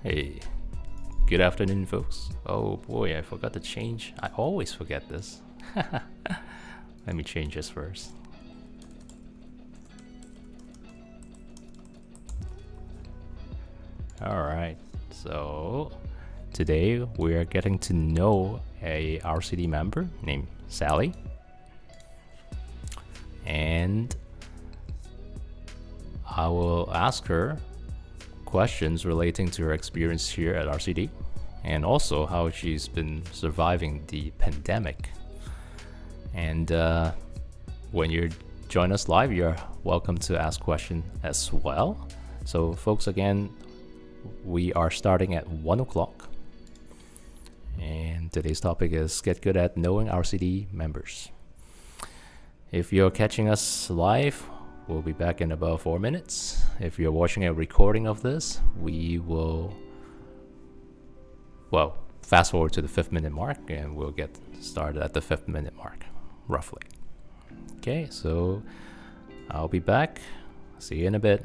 Hey, good afternoon, folks. Oh boy, I forgot to change. I always forget this. Let me change this first. Alright, so today we are getting to know a RCD member named Sally. And I will ask her questions relating to her experience here at RCD and also how she's been surviving the pandemic. And when you join us live, you're welcome to ask questions as well. So folks, again, we are starting at 1 o'clock. And today's topic is get good at knowing RCD members. If you're catching us live, we'll be back in about 4 minutes. If you're watching a recording of this, we will, fast forward to the 5th minute mark and we'll get started at the 5th minute mark, roughly. Okay, so I'll be back. See you in a bit.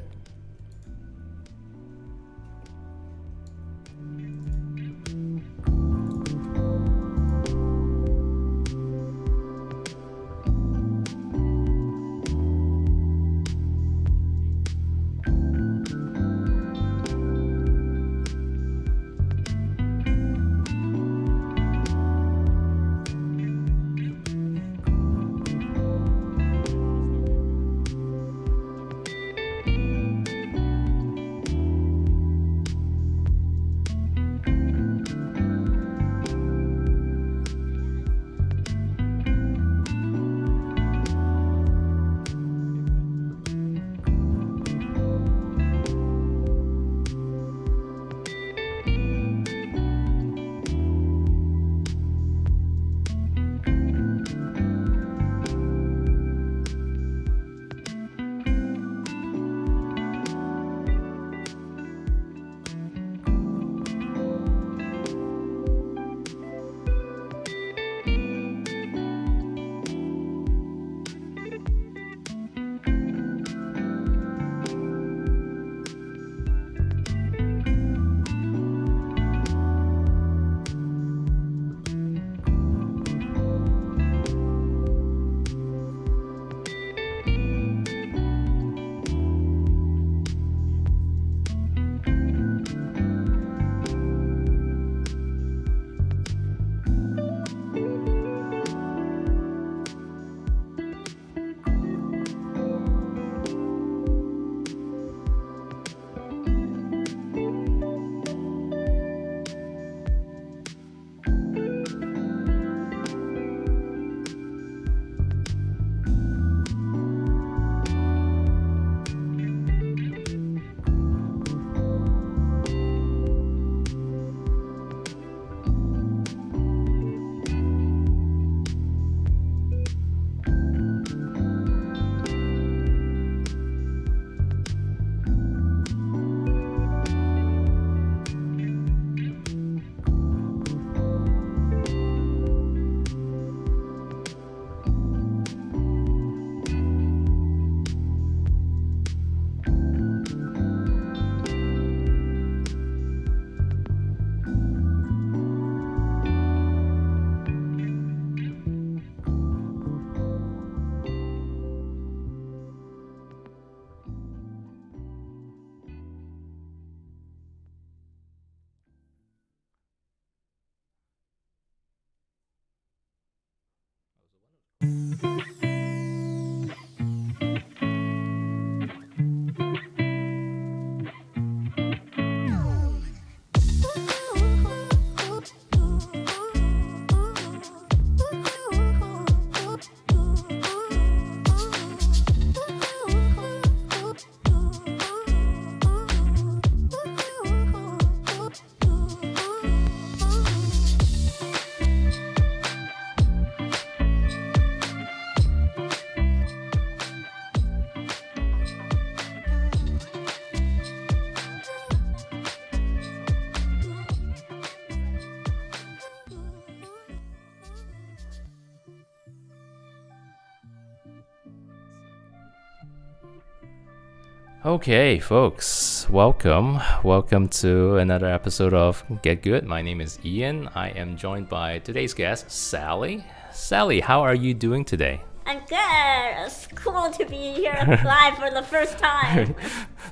Okay, folks, welcome. Welcome to another episode of Get Good. My name is Ian. I am joined by today's guest, Sally. Sally, how are you doing today? I'm good. It's cool to be here live for the first time.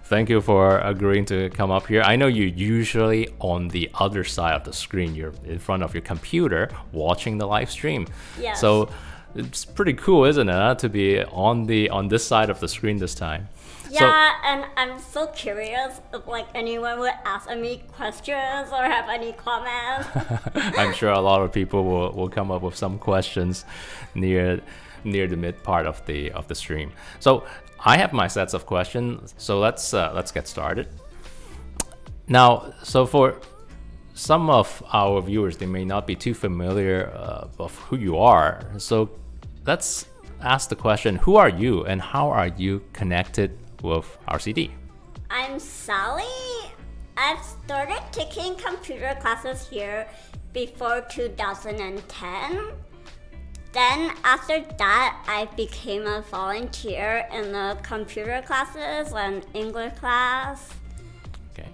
Thank you for agreeing to come up here. I know you're usually on the other side of the screen. You're in front of your computer watching the live stream. Yes. So it's pretty cool, isn't it, to be on this side of the screen this time? Yeah, and I'm so curious if anyone would ask me questions or have any comments. I'm sure a lot of people will come up with some questions near the mid part of the stream. So I have my sets of questions. So let's get started. Now, so for some of our viewers, they may not be too familiar of who you are. So let's ask the question: who are you, and how are you connected with RCD? I'm Sally. I've started taking computer classes here before 2010. Then after that, I became a volunteer in the computer classes and English class. Okay.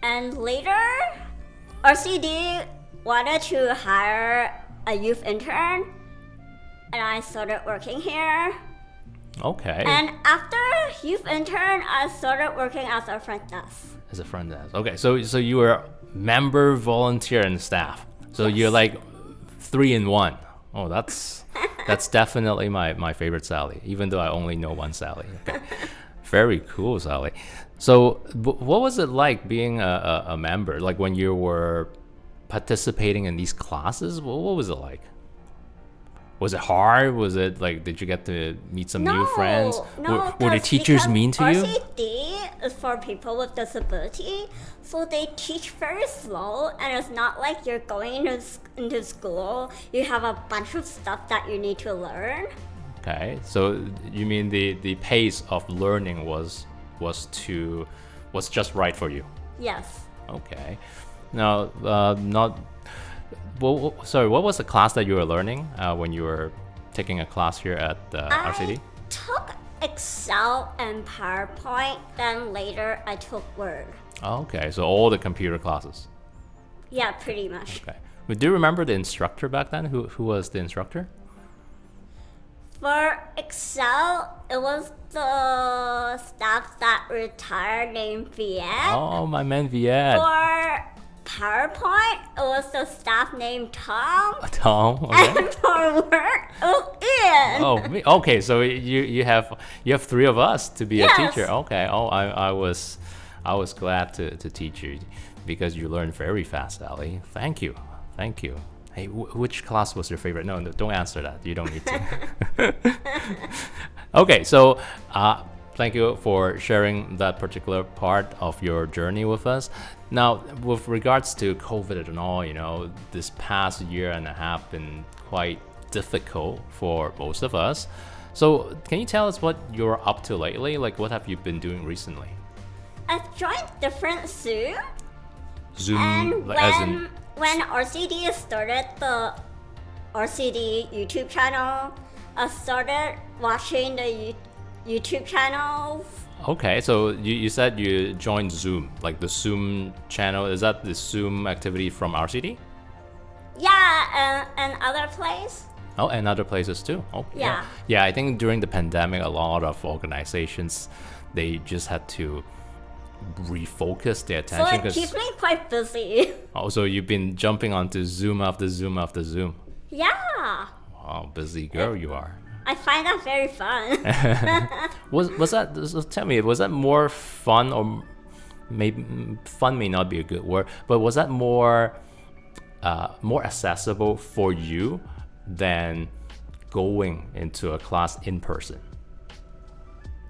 And later, RCD wanted to hire a youth intern, and I started working here. Okay. And after youth intern, I started working as a front desk. As a front desk. Okay, so you were member, volunteer, and staff. So Yes. you're like 3 in 1. Oh, that's definitely my favorite Sally, even though I only know one Sally. Okay. Very cool, Sally. So what was it like being a member? Like when you were participating in these classes, what was it like? Was it hard? Was it like, did you get to meet some new friends? No, were the teachers mean to you? RCD is for people with disability, so they teach very slow, and it's not like you're going into school. You have a bunch of stuff that you need to learn. Okay, so you mean the pace of learning was just right for you? Yes. Okay. Now, sorry, what was the class that you were learning when you were taking a class here at RCD? I took Excel and PowerPoint, then later I took Word. Okay, so all the computer classes. Yeah, pretty much. Okay. But do you remember the instructor back then? Who was the instructor? For Excel, it was the staff that retired named Viet. Oh, my man Viet. For PowerPoint, it was the staff named Tom. Tom. Okay. And for Word, it was Ian. Oh, me. Okay. So you have 3 of us to be Yes. a teacher. Okay. Oh, I was glad to teach you because you learned very fast, Sally. Thank you. Hey, which class was your favorite? No, don't answer that. You don't need to. Okay. So thank you for sharing that particular part of your journey with us. Now, with regards to COVID and all, this past year and a half been quite difficult for most of us. So, can you tell us what you're up to lately? Like, what have you been doing recently? I've joined different Zoom. Zoom, And like, as in, when RCD started the RCD YouTube channel, I started watching the YouTube channels. okay, so you said you joined Zoom, like the Zoom channel. Is that the Zoom activity from RCD? Yeah, and other place. Oh, and other places too. Oh, Yeah. Yeah, I think during the pandemic, a lot of organizations, they just had to refocus their So attention. it keeps me quite busy. Oh, so you've been jumping onto Zoom after Zoom after Zoom. Yeah, Wow, busy girl you are. I find that very fun. Was that? So tell me, was that more fun, or maybe fun may not be a good word, but was that more accessible for you than going into a class in person?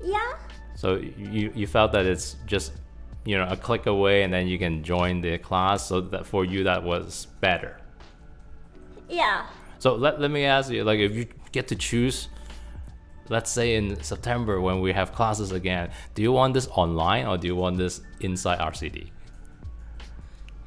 Yeah, So you felt that it's just a click away and then you can join the class. So that for you that was better. yeah. So let me ask you, like, if you get to choose, let's say in September when we have classes again, do you want this online or do you want this inside RCD?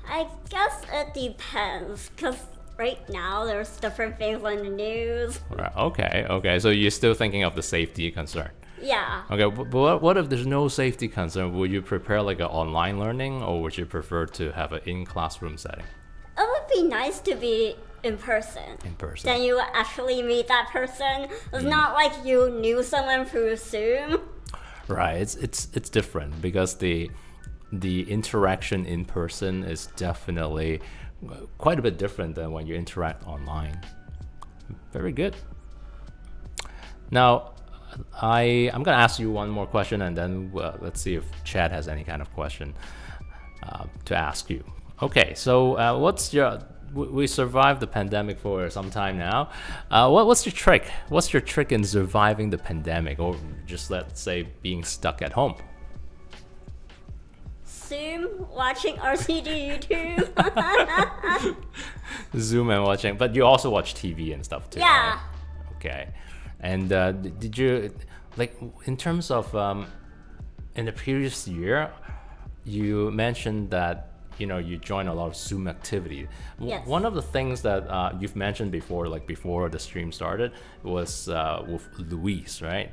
I guess it depends, because right now there's different things on the news. Right. Okay. So you're still thinking of the safety concern. Yeah. Okay, but what if there's no safety concern? Would you prepare like an online learning, or would you prefer to have an in-classroom setting? It would be nice to be in person. In person. Then you actually meet that person. It's not like you knew someone through Zoom. Right, it's different because the interaction in person is definitely quite a bit different than when you interact online. Very good. Now, I'm gonna ask you one more question, and then let's see if Chad has any kind of question to ask you. Okay, so we survived the pandemic for some time now. What's your trick? What's your trick in surviving the pandemic, or just let's say being stuck at home? Zoom, watching RCD YouTube. Zoom and watching, but you also watch TV and stuff too. Yeah. Right? Okay. And did you, like, in terms of in the previous year, you mentioned that you joined a lot of Zoom activity. Yes. One of the things that you've mentioned before, like before the stream started, was with Louise, right?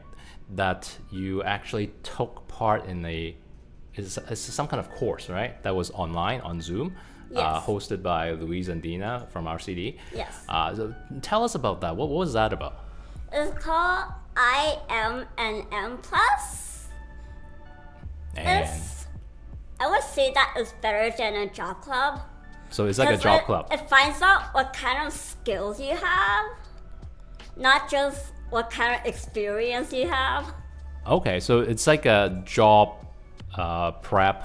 That you actually took part in it's some kind of course, right? That was online on Zoom, Yes. hosted by Louise and Dina from RCD. Yes. So tell us about that. What was that about? It's called IMNM Plus. And I would say that is better than a job club. so it's like a 'Cause job club. It finds out what kind of skills you have, not just what kind of experience you have. Okay, so it's like a job prep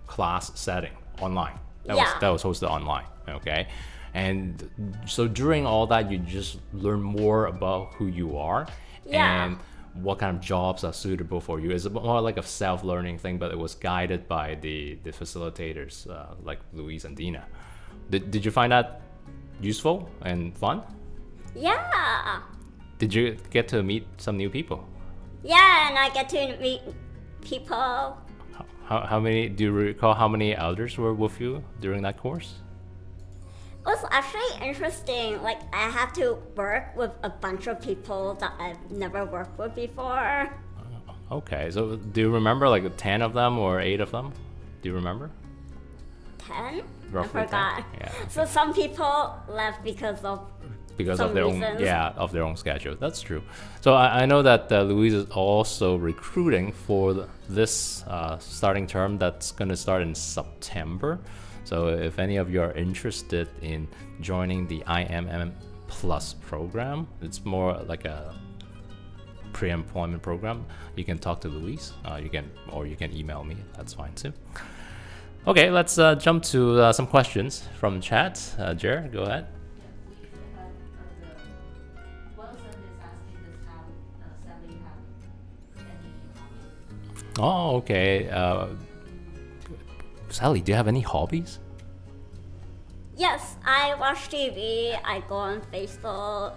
class setting online. That was hosted online. Okay, and so during all that, you just learn more about who you are and what kind of jobs are suitable for you. It's more like a self-learning thing, but it was guided by the facilitators like Louise and Dina. Did you find that useful and fun? Yeah. Did you get to meet some new people? Yeah, and I get to meet people. How many? Do you recall how many elders were with you during that course? It was actually interesting. Like, I had to work with a bunch of people that I've never worked with before. Okay, so do you remember like 10 of them or 8 of them? Do you remember? 10? Roughly I forgot. 10? Yeah. So some people left because of some Of their reasons. of their own schedule. That's true. So I know that Louise is also recruiting for this starting term that's going to start in September. So if any of you are interested in joining the IMM Plus program, it's more like a pre-employment program. You can talk to Louise. You can email me. That's fine too. Okay, let's jump to some questions from chat. Jer, go ahead. Oh, okay. Sally, do you have any hobbies? Yes, I watch TV, I go on Facebook,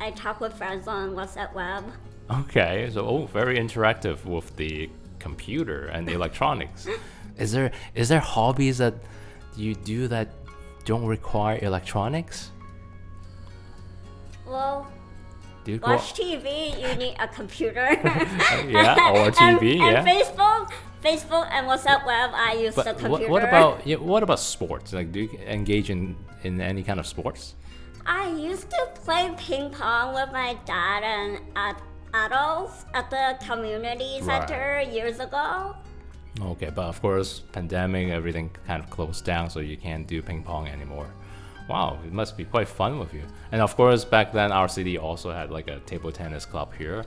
I talk with friends on WhatsApp web. Okay, so very interactive with the computer and the electronics. Is there hobbies that you do that don't require electronics? Well, Do you watch TV, you need a computer. Yeah, or TV, and yeah. Facebook and WhatsApp web, I use the But computer. what about sports? Like, do you engage in any kind of sports? I used to play ping pong with my dad and adults at the community center years ago. Okay, but of course, pandemic, everything kind of closed down, so you can't do ping pong anymore. Wow, it must be quite fun with you. And of course, back then, RCD also had like a table tennis club here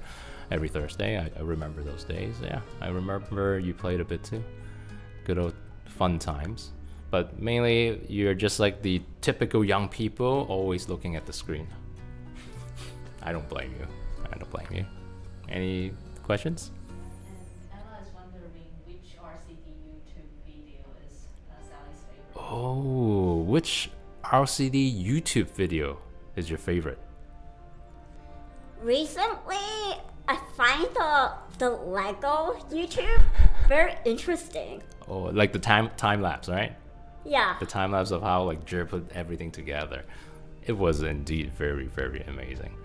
every Thursday. I remember those days. Yeah, I remember you played a bit too. Good old fun times. But mainly, you're just like the typical young people, always looking at the screen. I don't blame you. Any questions? Ella is wondering which RCD YouTube video is Sally's favorite. Oh, which RCD YouTube video is your favorite? Recently, I find the Lego YouTube very interesting. Oh, like the time lapse, right? Yeah. The time lapse of how like Jer put everything together. it was indeed very, very amazing.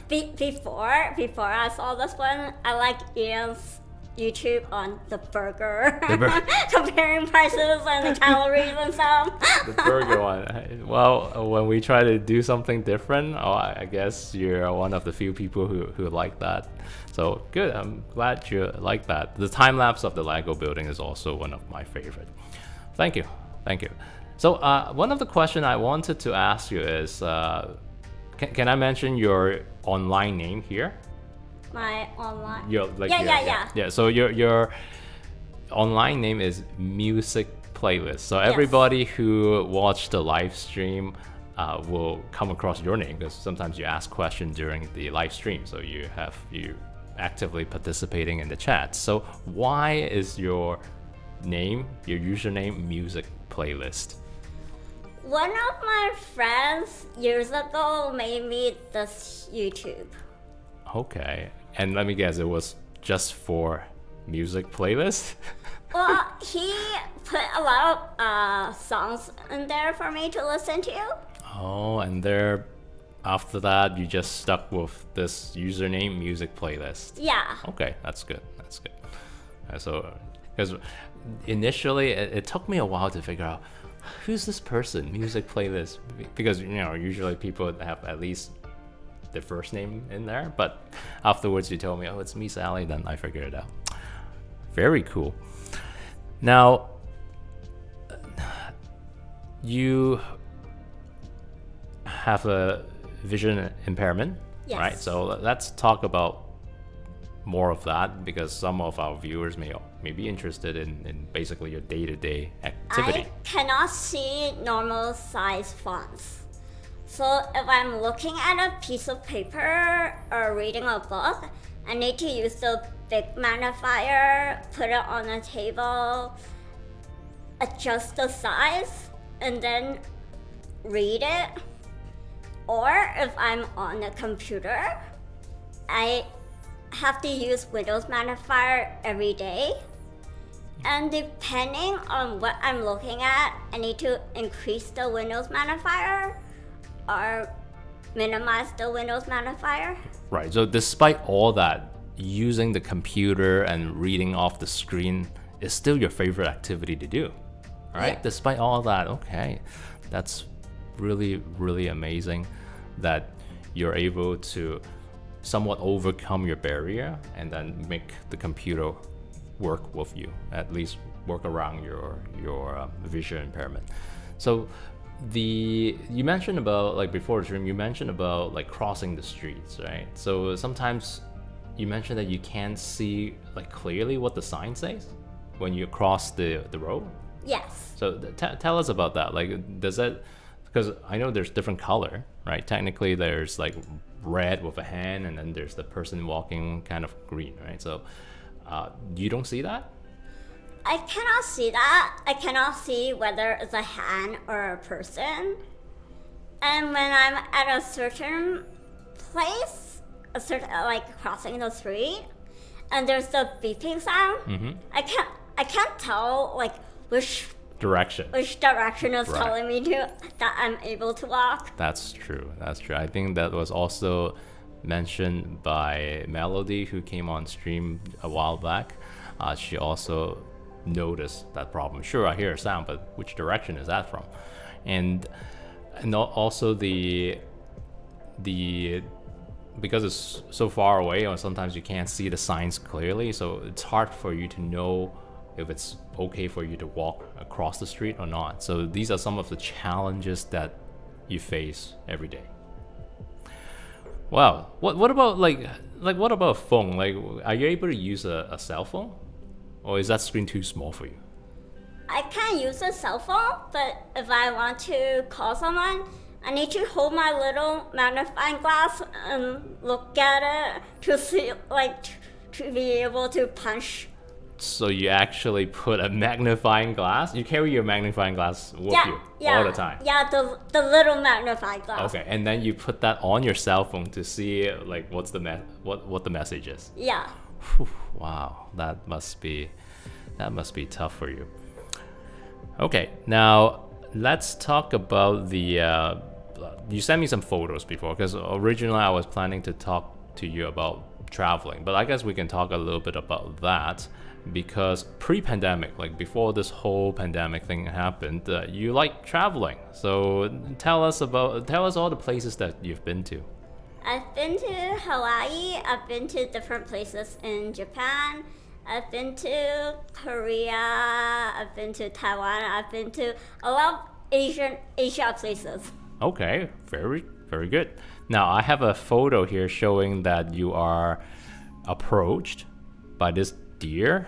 Before I saw this one, I like Ian's YouTube on the burger, comparing prices and the calories and stuff. The burger one. Well, when we try to do something different, I guess you're one of the few people who like that. So good. I'm glad you like that. The time lapse of the Lego building is also one of my favorite. Thank you. So one of the questions I wanted to ask you is, can I mention your online name here? My online. Yeah. So your online name is Music Playlist. So everybody who watched the live stream will come across your name, because sometimes you ask questions during the live stream. So you actively participating in the chat. So why is your username Music Playlist? One of my friends years ago made me this YouTube. Okay. And let me guess, it was just for music playlist? Well, he put a lot of songs in there for me to listen to. Oh, and after that, you just stuck with this username, Music Playlist. Yeah. Okay, that's good. So, because initially, it took me a while to figure out, who's this person, Music Playlist? Because, usually people have at least the first name in there, but afterwards you told me, oh, it's me, Sally, then I figured it out. Very cool. Now, you have a vision impairment, yes. Right? So let's talk about more of that, because some of our viewers may be interested in basically your day-to-day activity. I cannot see normal size fonts. So if I'm looking at a piece of paper or reading a book, I need to use the big magnifier, put it on a table, adjust the size, and then read it. Or if I'm on a computer, I have to use Windows magnifier every day. And depending on what I'm looking at, I need to increase the Windows magnifier or minimize the Windows magnifier. Right, so despite all that, using the computer and reading off the screen is still your favorite activity to do, right? Yeah. Despite all that, okay, that's really, really amazing that you're able to somewhat overcome your barrier and then make the computer work with you, at least work around your vision impairment. So you mentioned about, like, before the stream, you mentioned about like crossing the streets, right? So sometimes you mentioned that you can't see like clearly what the sign says when you cross the road. Yes. So tell us about that. Like, does that, because I know there's different color, right? Technically there's like red with a hand, and then there's the person walking kind of green, right? So you don't see that? I cannot see that. I cannot see whether it's a hand or a person. And when I'm at a certain place, like crossing the street, and there's the beeping sound, I can't tell like which direction is right. Telling me that I'm able to walk. That's true. I think that was also mentioned by Melody, who came on stream a while back. She also noticed that problem. Sure, I hear a sound, but which direction is that from? And also the because it's so far away, or sometimes you can't see the signs clearly, so it's hard for you to know if it's okay for you to walk across the street or not. So these are some of the challenges that you face every day. Wow. What about like what about a phone? Like, are you able to use a cell phone? Or is that screen too small for you? I can use a cell phone, but if I want to call someone, I need to hold my little magnifying glass and look at it to see, like, to be able to punch. So you actually put a magnifying glass? You carry your magnifying glass with you all the time? Yeah, the little magnifying glass. Okay, and then you put that on your cell phone to see like what the message is. Yeah. Whew, wow, that must be tough for you. Okay, now let's talk about the you sent me some photos before, because originally I was planning to talk to you about traveling, but I guess we can talk a little bit about that, because pre-pandemic, like before this whole pandemic thing happened, you like traveling. So tell us all the places that you've been to. I've been to Hawaii, I've been to different places in Japan, I've been to Korea, I've been to Taiwan, I've been to a lot of Asia places. Okay, very, very good. Now I have a photo here showing that you are approached by this deer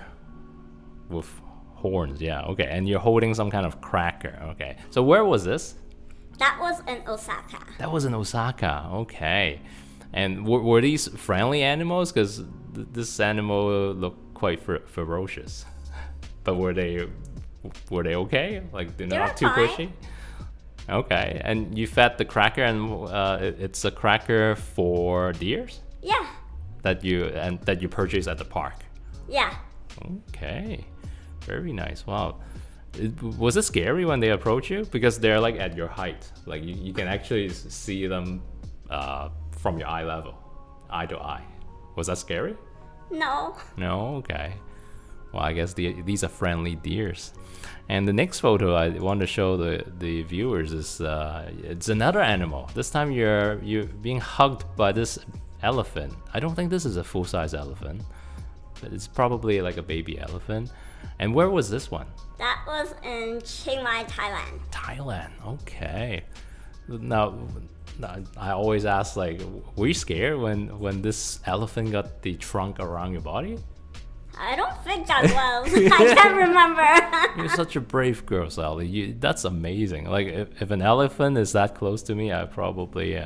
with horns. Yeah, okay, and you're holding some kind of cracker. Okay, so where was this? That was in Osaka. That was in Osaka. Okay, and were these friendly animals? Because this animal looked quite ferocious. But were they okay? Like they're They not were too fine. pushy. Okay, and you fed the cracker, and it's a cracker for deers Yeah, that you purchased at the park. yeah. Okay, very nice. Wow. Was it scary when they approach you? Because they're like at your height. Like you can actually see them from your eye level, eye to eye. Was that scary? No. No? Okay. Well, I guess these are friendly deers. And the next photo I want to show the viewers is it's another animal. This time you're being hugged by this elephant. I don't think this is a full-size elephant, but it's probably like a baby elephant. And where was this one? That was in Chiang Mai, Thailand. Thailand. Okay. Now, I always ask, like, were you scared when this elephant got the trunk around your body? I don't think I was. I can't remember. You're such a brave girl, Sally. That's amazing. Like, if an elephant is that close to me, I probably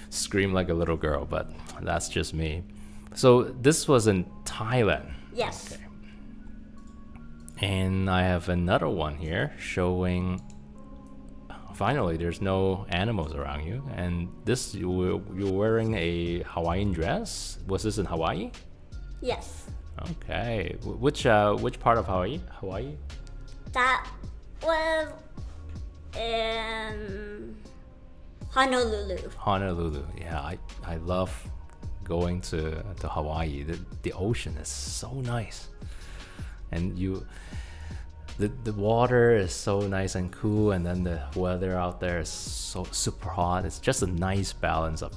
scream like a little girl, but that's just me. So this was in Thailand. Yes. Okay. And I have another one here showing, finally, there's no animals around you. And this, you're wearing a Hawaiian dress. Was this in Hawaii? Yes. Okay. Which part of Hawaii? That was in Honolulu. Honolulu. Yeah, I love going to Hawaii. The ocean is so nice. And the water is so nice and cool, and then the weather out there is so super hot. It's just a nice balance of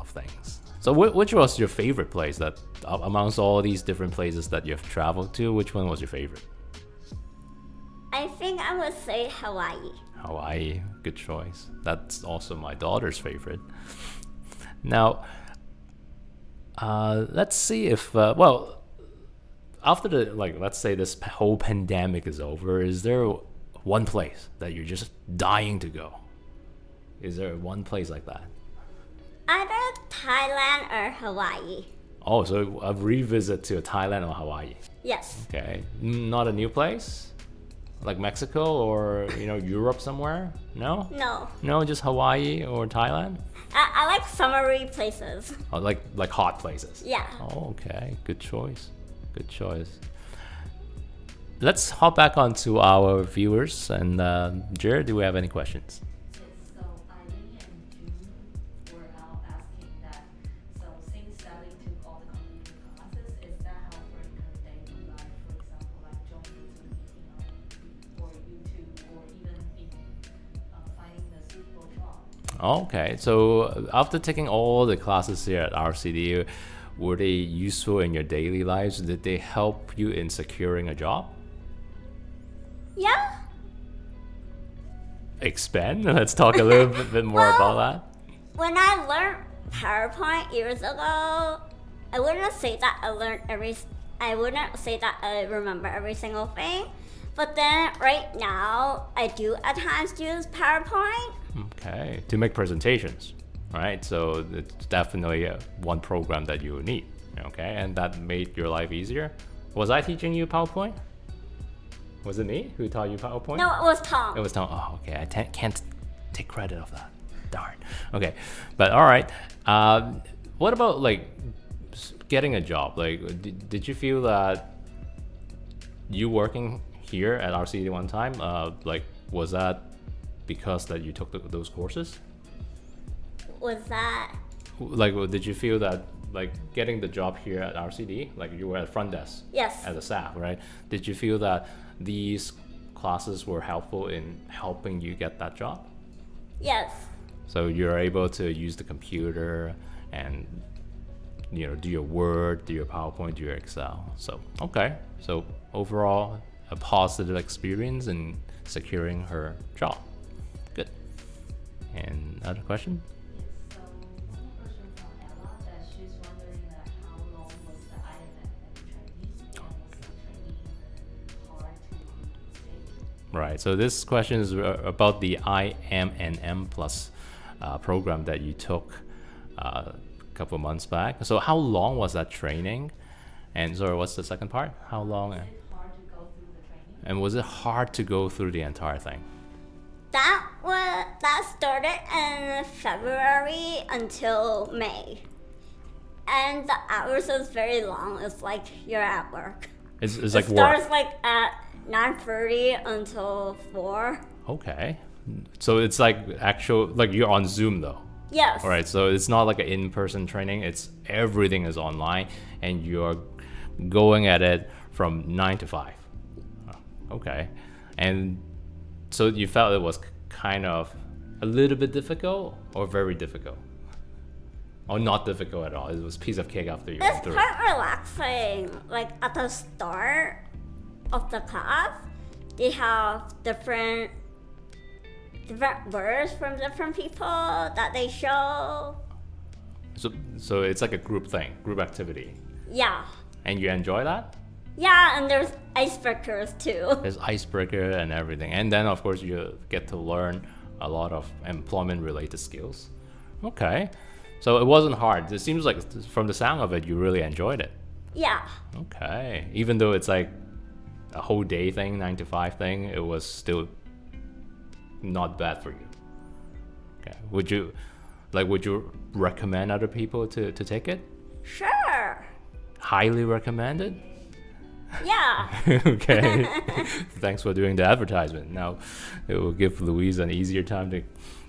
things. So which was your favorite place that amongst all these different places that you've traveled to, which one was your favorite? I think I would say Hawaii. Hawaii, good choice. That's also my daughter's favorite. Now, let's see if after let's say this whole pandemic is over, is there one place that you're just dying to go? Is there one place like that? Either Thailand or Hawaii. Oh, so a revisit to Thailand or Hawaii. Yes. Okay, not a new place? Like Mexico or, Europe somewhere? No? No, just Hawaii or Thailand? I like summery places. Oh, like hot places? Yeah. Oh, okay, good choice. Good choice. Let's hop back onto our viewers. And Jared, do we have any questions? So Eileen and June were out asking that. So since Sally took all the computer classes, is that helping her daily life? For example, like joining Zoom meeting or YouTube, or even in finding the suitable job? Okay, so after taking all the classes here at RCD, were they useful in your daily lives? Did they help you in securing a job? Yeah. Expand? Let's talk a little bit more about that. When I learned PowerPoint years ago, I wouldn't say that I wouldn't say that I remember every single thing. But then right now, I do at times use PowerPoint. Okay, to make presentations, right? So it's definitely one program that you need, okay? And that made your life easier. Was I teaching you PowerPoint? Was it me who taught you PowerPoint? No, it was Tom. It was Tom. Oh, okay. I can't take credit of that. Darn. Okay, but all right. What about getting a job? Like, did you feel that you working here at RCD one time? Was that because that you took those courses? Was that? Like, did you feel that, like, getting the job here at RCD, like you were at front desk Yes. as a staff, right? Did you feel that these classes were helpful in helping you get that job? Yes. So you're able to use the computer and, you know, do your Word, do your PowerPoint, do your Excel. So, okay. So overall, a positive experience in securing her job. Good. And other question? Yes, so one more question from Ella that she's wondering that how long was the IMM training and was the training hard to take? Right. So this question is about the IMNM Plus program that you took a couple months back. So how long was that training? And sorry, what's the second part? How long? Was it hard to go through the training? And was it hard to go through the entire thing? That started in February until May. And the hours was very long. It's like you're at work. It's It like work. starts like at 9:30 until 4. Okay. So it's like actual, like you're on Zoom though. Yes. All right. So it's not like an in-person training. It's everything is online and you're going at it from 9 to 5. Oh, okay. And so you felt it was kind of a little bit difficult or very difficult? Or not difficult at all? It was piece of cake after you went It's through it. quite relaxing. Like at the start of the class, they have different words from different people that they show. So it's like a group thing, group activity. Yeah. And you enjoy that? Yeah, and there's icebreakers too. There's icebreaker and everything. And then of course you get to learn a lot of employment related skills. Okay. So it wasn't hard. It seems like from the sound of it, you really enjoyed it. Yeah. Okay. Even though it's like a whole day thing, 9 to 5 thing, it was still not bad for you. Okay. Would you recommend other people to take it? Sure. Highly recommend it? Yeah. Okay. Thanks for doing the advertisement. Now it will give Louise an easier time to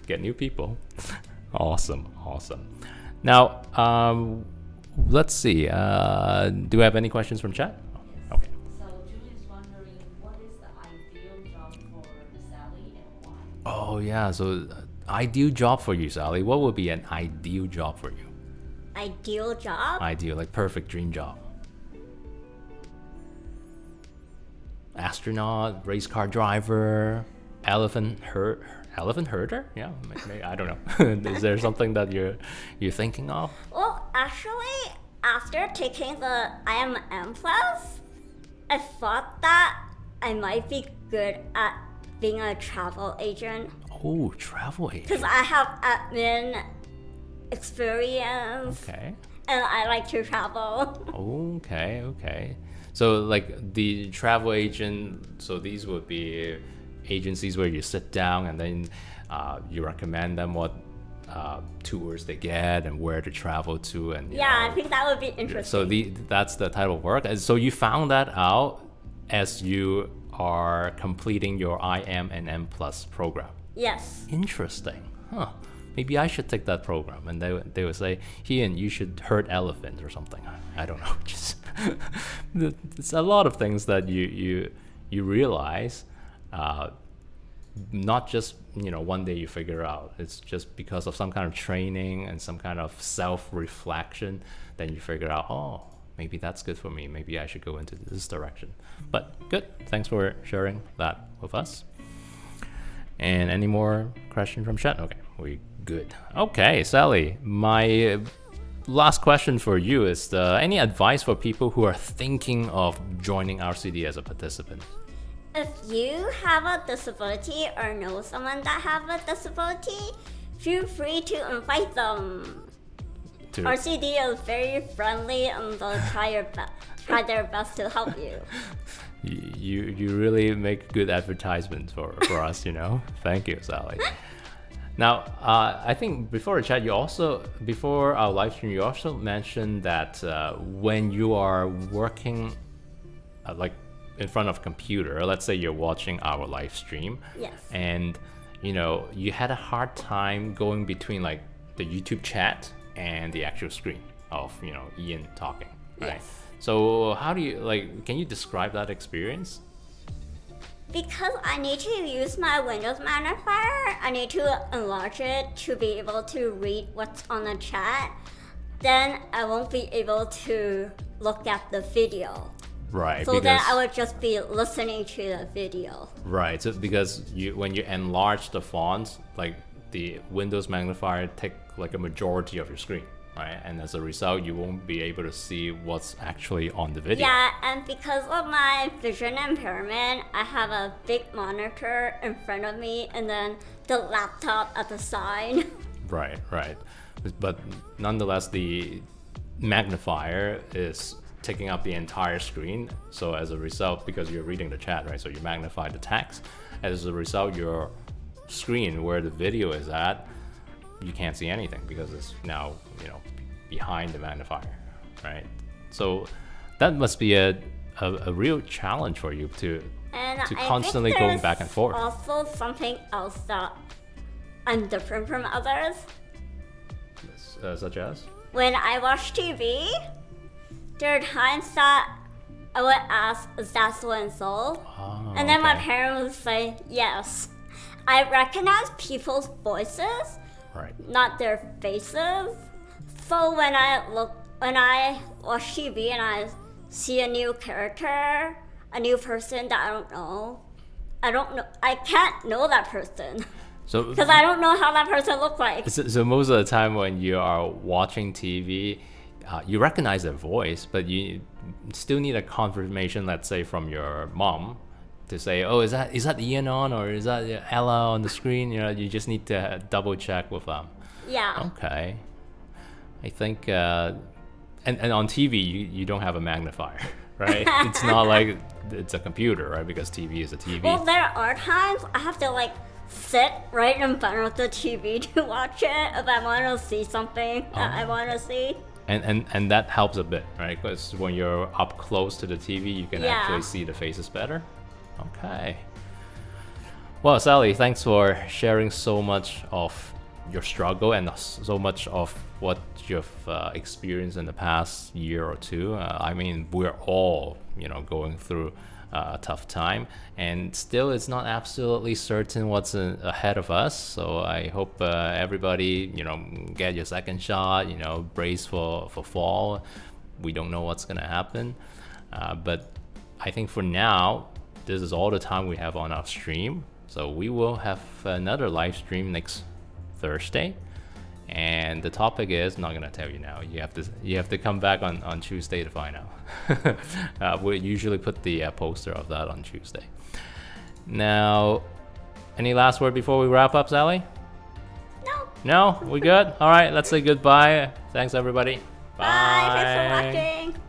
get new people. Awesome. Now, let's see. Do we have any questions from chat? Okay. So Julie's wondering what is the ideal job for Sally and why? Oh yeah. So ideal job for you, Sally. What would be an ideal job for you? Ideal job? Ideal, like perfect dream job. Astronaut, race car driver, elephant herder? Yeah, maybe, I don't know. Is there something that you're thinking of? Well, actually, after taking the IMM Plus, I thought that I might be good at being a travel agent Oh, travel agent. because I have admin experience Okay. and I like to travel. Okay. So like the travel agent, so these would be agencies where you sit down and then you recommend them what tours they get and where to travel to, and you Yeah, know. I think that would be interesting. So that's the type of work. And so you found that out as you are completing your IMNM Plus program. Yes. Interesting. Huh. Maybe I should take that program. And they would say, Ian, you should herd elephants or something. I don't know. Just it's a lot of things that you realize. Not just, one day you figure out. It's just because of some kind of training and some kind of self-reflection, then you figure out, oh, maybe that's good for me. Maybe I should go into this direction. But good. Thanks for sharing that with us. And any more questions from chat? Okay, we good. Okay, Sally, my last question for you is any advice for people who are thinking of joining RCD as a participant? If you have a disability or know someone that have a disability, feel free to invite them. To- RCD is very friendly and they'll try their best to help you. You really make good advertisements for us, Thank you, Sally. Now, I think before the chat, before our live stream, you also mentioned that when you are working like in front of a computer, let's say you're watching our live stream, Yes. and you had a hard time going between like the YouTube chat and the actual screen of Ian talking, right? Yes. So how do you can you describe that experience? Because I need to use my Windows magnifier, I need to enlarge it to be able to read what's on the chat. Then I won't be able to look at the video. Right. So then I would just be listening to the video. Right. So because when you enlarge the fonts, like the Windows magnifier take like a majority of your screen, right? And as a result, you won't be able to see what's actually on the video. Yeah, and because of my vision impairment, I have a big monitor in front of me and then the laptop at the side. Right, right. But nonetheless, the magnifier is taking up the entire screen. So as a result, because you're reading the chat, right? So you magnify the text. As a result, your screen where the video is at, you can't see anything because it's now, behind the magnifier, right? So that must be a real challenge for you to constantly going back and forth. Also, something else that I'm different from others. Such as? When I watch TV, there are times that I would ask, is that so and so? Oh, And then my okay. parents would say, yes. I recognize people's voices, Right. not their faces. So when I watch TV and I see a new character, a new person that I don't know, I can't know that person. So Because I don't know how that person looks like. So most of the time when you are watching TV, you recognize their voice, but you still need a confirmation, let's say from your mom, to say, oh, is that Ian on, or is that Ella on the screen? You just need to double check with them. Yeah. Okay. I think, and on TV, you don't have a magnifier, right? It's not like it's a computer, right? Because TV is a TV. Well, there are times I have to sit right in front of the TV to watch it if I want to see something that I want to see. And that helps a bit, right? Because when you're up close to the TV, you can Yeah. actually see the faces better. Okay. Well, Sally, thanks for sharing so much of your struggle and so much of what you've experienced in the past year or two. I mean, we're all, going through a tough time, and still it's not absolutely certain what's ahead of us. So I hope everybody, get your second shot, brace for fall. We don't know what's gonna happen, but I think for now, this is all the time we have on our stream. So we will have another live stream next Thursday, and the topic is, I'm not gonna tell you now. You have to come back on Tuesday to find out. We usually put the poster of that on Tuesday. Now, any last word before we wrap up, Sally? No. No, we good. All right, let's say goodbye. Thanks everybody. Bye. Thanks for watching.